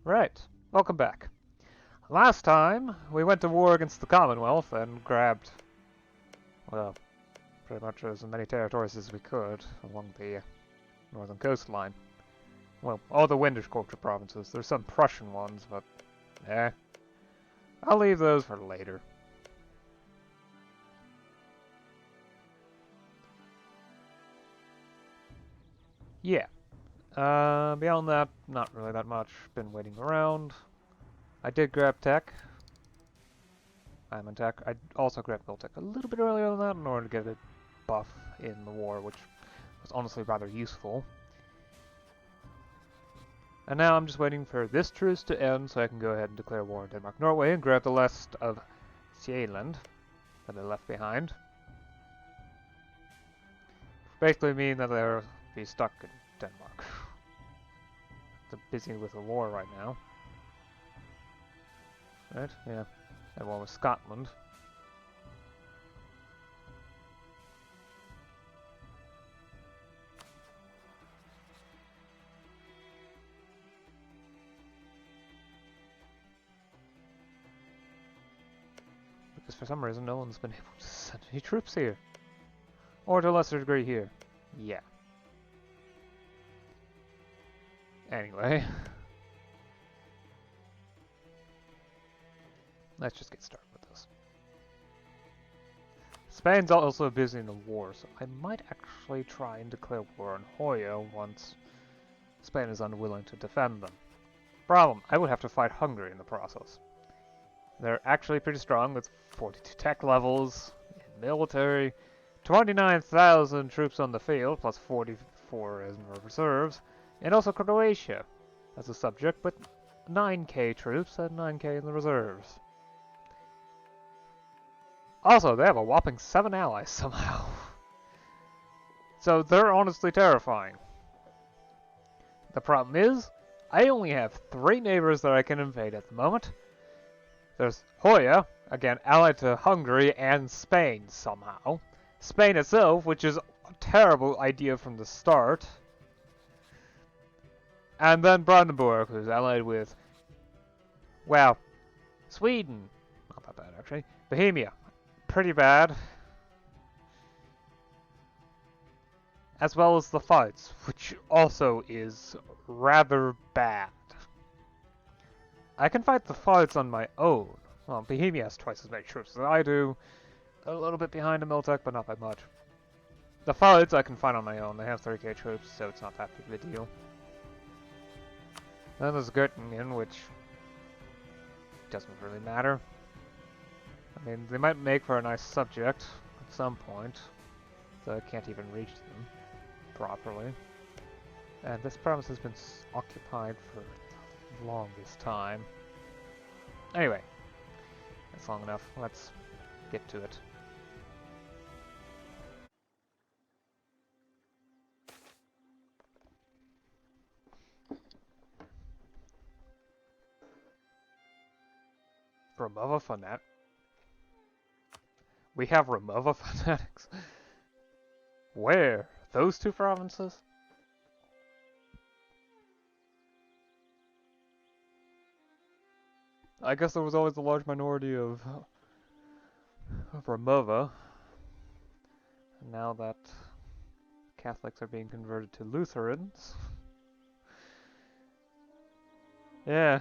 Right, welcome back. Last time, we went to war against the Commonwealth and grabbed, well, pretty much as many territories as we could along the northern coastline. Well, all the Windish culture provinces. There's some Prussian ones, but I'll leave those for later. Yeah. Beyond that, not really that much. Been waiting around. I did grab tech. I'm in tech. I also grabbed build tech a little bit earlier than that in order to get a buff in the war, which was honestly rather useful. And now I'm just waiting for this truce to end so I can go ahead and declare war on Denmark, Norway, and grab the rest of Sealand that I left behind. Basically mean that they'll be stuck in Denmark. They're busy with a war right now. Right? Yeah. And one with Scotland. Because for some reason no one's been able to send any troops here. Or to a lesser degree here. Yeah. Anyway. Let's just get started with this. Spain's also busy in the war, so I might actually try and declare war on MEIOU once Spain is unwilling to defend them. Problem, I would have to fight Hungary in the process. They're actually pretty strong with 42 tech levels, in military, 29,000 troops on the field, plus 44 as reserves, and also Croatia as a subject, with 9k troops and 9k in the reserves. Also, they have a whopping 7 allies somehow. So they're honestly terrifying. The problem is, I only have 3 neighbors that I can invade at the moment. There's MEIOU, again allied to Hungary and Spain somehow. Spain itself, which is a terrible idea from the start. And then Brandenburg, who's allied with, well, Sweden. Not that bad, actually. Bohemia. Pretty bad. As well as the Pfalz, which also is rather bad. I can fight the Pfalz on my own. Well, Bohemia has twice as many troops as I do. A little bit behind the Miltech, but not by much. The Pfalz I can fight on my own. They have 30k troops, so it's not that big of a deal. Then there's Göttingen, which doesn't really matter. I mean, they might make for a nice subject at some point, so I can't even reach them properly. And this province has been occupied for the longest time. Anyway, that's long enough. Let's get to it. Remova Fanatic. We have Remova Fanatics? Where? Those 2 provinces? I guess there was always a large minority of Remova. And now that Catholics are being converted to Lutherans. Yeah,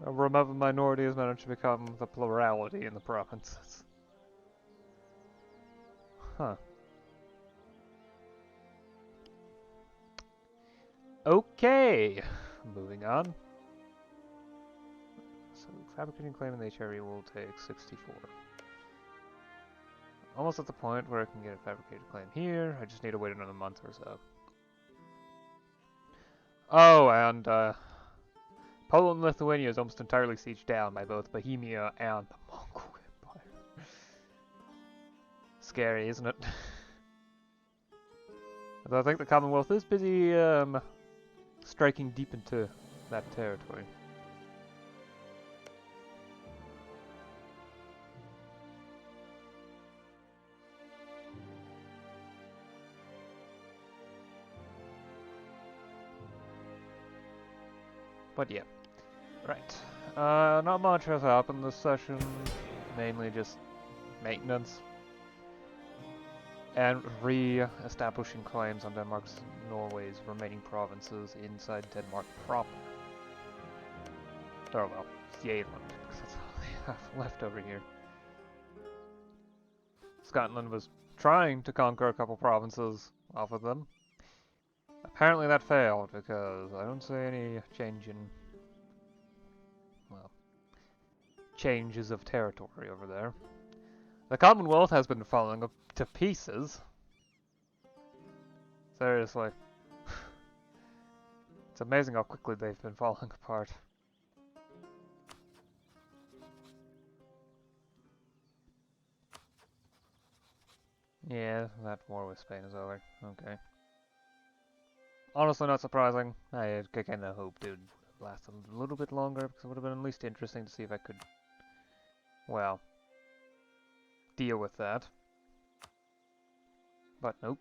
a Remova minority has managed to become the plurality in the provinces. Huh. Okay, moving on. So fabricating claim in the HRE will take 64. Almost at the point where I can get a fabricated claim here. I just need to wait another month or so. Oh, and Poland and Lithuania is almost entirely sieged down by both Bohemia and the Mongol Empire. Scary, isn't it? Although I think the Commonwealth is busy striking deep into that territory. But yeah, Right. Not much has happened this session. Mainly just maintenance. And re-establishing claims on Denmark's Norway's remaining provinces inside Denmark proper. Oh well, Yealand, because that's all they have left over here. Scotland was trying to conquer a couple provinces off of them. Apparently that failed, because I don't see any change in, well, changes of territory over there. The Commonwealth has been falling to pieces. Seriously. It's amazing how quickly they've been falling apart. Yeah, that war with Spain is over. Okay. Honestly, not surprising. I kind of hoped it would last a little bit longer, because it would have been at least interesting to see if I could, well, deal with that. But nope.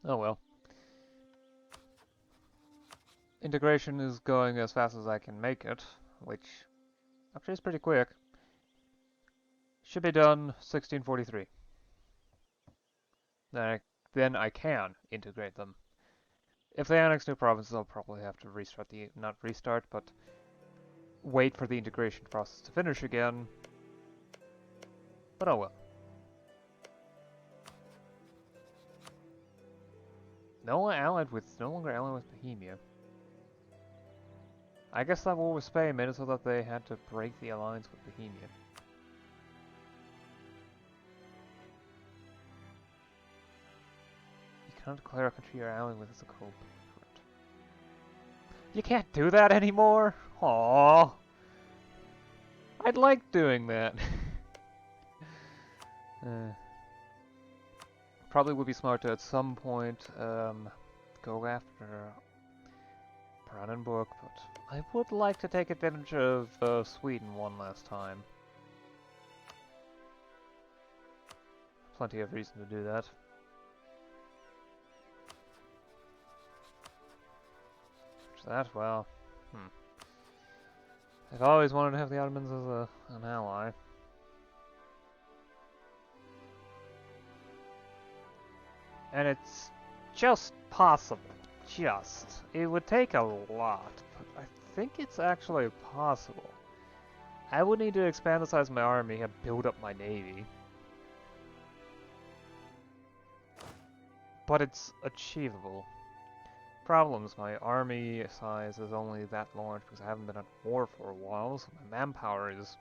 Oh well. Integration is going as fast as I can make it, which actually is pretty quick. Should be done 1643. Then I can integrate them. If they annex new provinces, I'll probably have to restart not restart, but wait for the integration process to finish again. But oh well. No longer allied with Bohemia. I guess that war with Spain made it so that they had to break the alliance with Bohemia. You cannot declare a country you're allying with as a co-belligerent. You can't do that anymore? Aww. I'd like doing that. Probably would be smart to at some point go after Brandenburg, but I would like to take advantage of Sweden one last time. Plenty of reason to do that. That, well, I've always wanted to have the Ottomans as an ally. And it's just possible. It would take a lot, but I think it's actually possible. I would need to expand the size of my army and build up my navy. But it's achievable. Problems, my army size is only that large because I haven't been at war for a while, so my manpower is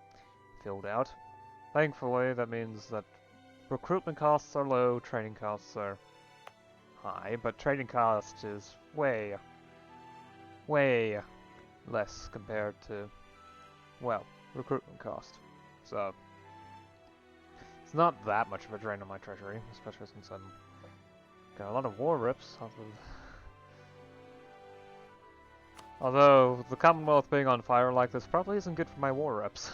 filled out. Thankfully, that means that recruitment costs are low, training costs are high, but training cost is way less compared to, well, recruitment cost. So, it's not that much of a drain on my treasury, especially since I'm got a lot of war rips off of. Although, the Commonwealth being on fire like this probably isn't good for my war reps.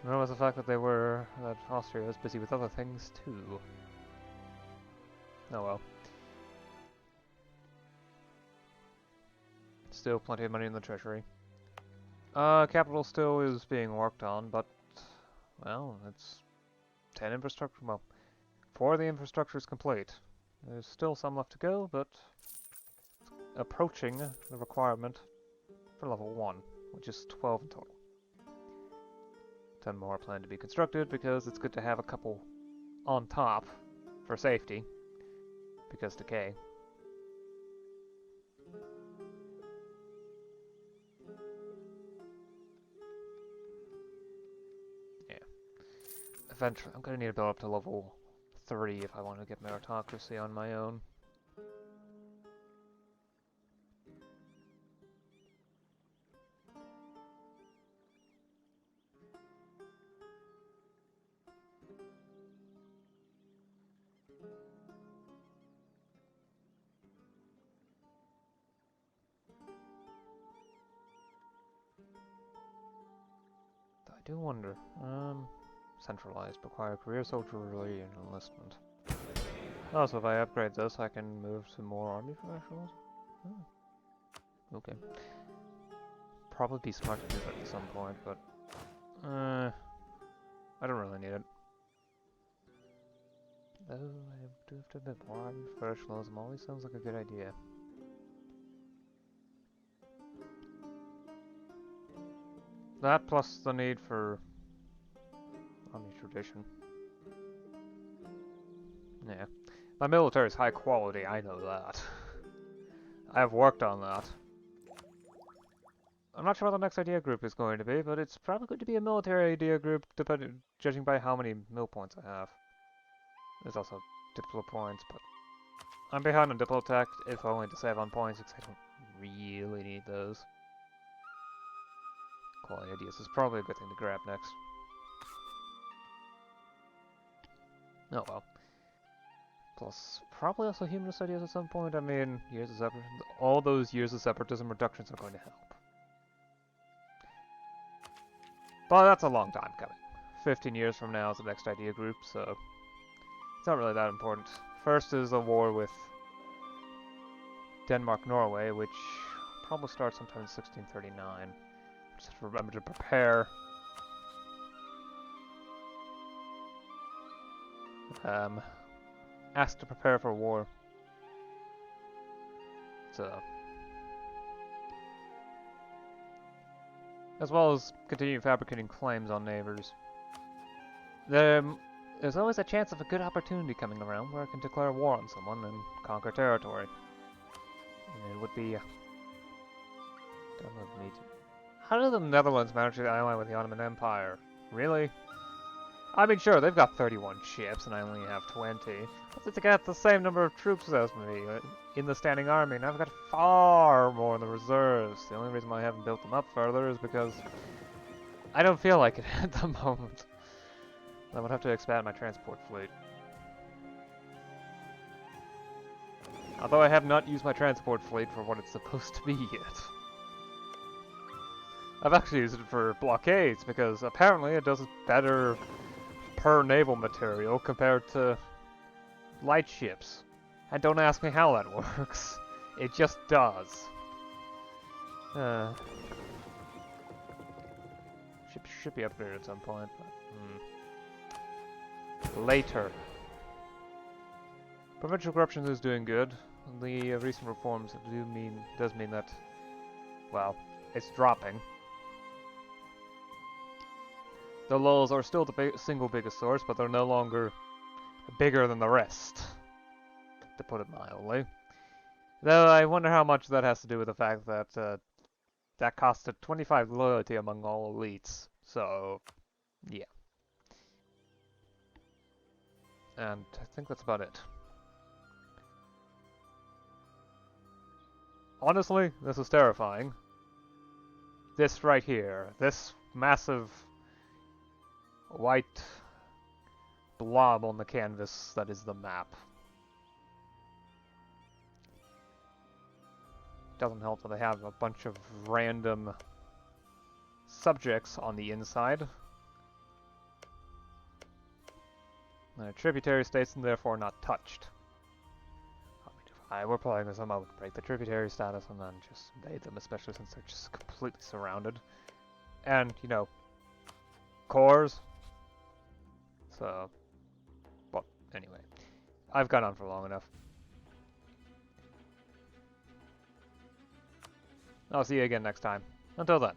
Nor was the fact that that Austria was busy with other things too. Oh well. Still plenty of money in the treasury. Capital still is being worked on, but, well, it's 10 infrastructure, well, 4 of the infrastructure is complete. There's still some left to go, but approaching the requirement for level 1, which is 12 in total. 10 more plan to be constructed because it's good to have a couple on top for safety, because decay. Yeah. Eventually, I'm going to need to build up to level 3 if I want to get meritocracy on my own. I do wonder. Centralized, require career soldiery and enlistment. Also, if I upgrade this, I can move to more army professionals. Oh. Okay. Probably be smart to do that at some point, but I don't really need it. Oh, I do have to admit, more army professionalism always sounds like a good idea. That plus the need for army tradition. Yeah. My military is high quality, I know that. I have worked on that. I'm not sure what the next idea group is going to be, but it's probably going to be a military idea group, judging by how many mill points I have. There's also Diplo points, but I'm behind on Diplo tech, if only to save on points, because I don't really need those. Quality ideas is probably a good thing to grab next. Oh well. Plus, probably also humanist ideas at some point. I mean, all those years of separatism reductions are going to help. But that's a long time coming. 15 years from now is the next idea group, so it's not really that important. First is a war with Denmark-Norway, which probably starts sometime in 1639. Just remember to prepare. Asked to prepare for war. So, as well as continue fabricating claims on neighbors. There's always a chance of a good opportunity coming around where I can declare war on someone and conquer territory. And it would be... How did the Netherlands manage to ally with the Ottoman Empire? Really? I mean, sure, they've got 31 ships and I only have 20. But they got the same number of troops as me in the standing army, and I've got far more in the reserves. The only reason why I haven't built them up further is because I don't feel like it at the moment. I would have to expand my transport fleet. Although I have not used my transport fleet for what it's supposed to be yet. I've actually used it for blockades, because apparently it does better per naval material compared to light ships. And don't ask me how that works. It just does. Should be upgraded at some point, but later. Provincial corruption is doing good. The recent reforms does mean that, well, it's dropping. The lulls are still the single biggest source, but they're no longer bigger than the rest, to put it mildly. Though I wonder how much that has to do with the fact that that costed 25 loyalty among all elites. So, yeah. And I think that's about it. Honestly, this is terrifying. This right here, this massive white blob on the canvas that is the map. Doesn't help that they have a bunch of random subjects on the inside. Tributary states and therefore not touched. I mean, if I were playing this, I would break the tributary status and then just invade them, especially since they're just completely surrounded. And, you know, cores. So, well, anyway. I've gone on for long enough. I'll see you again next time. Until then.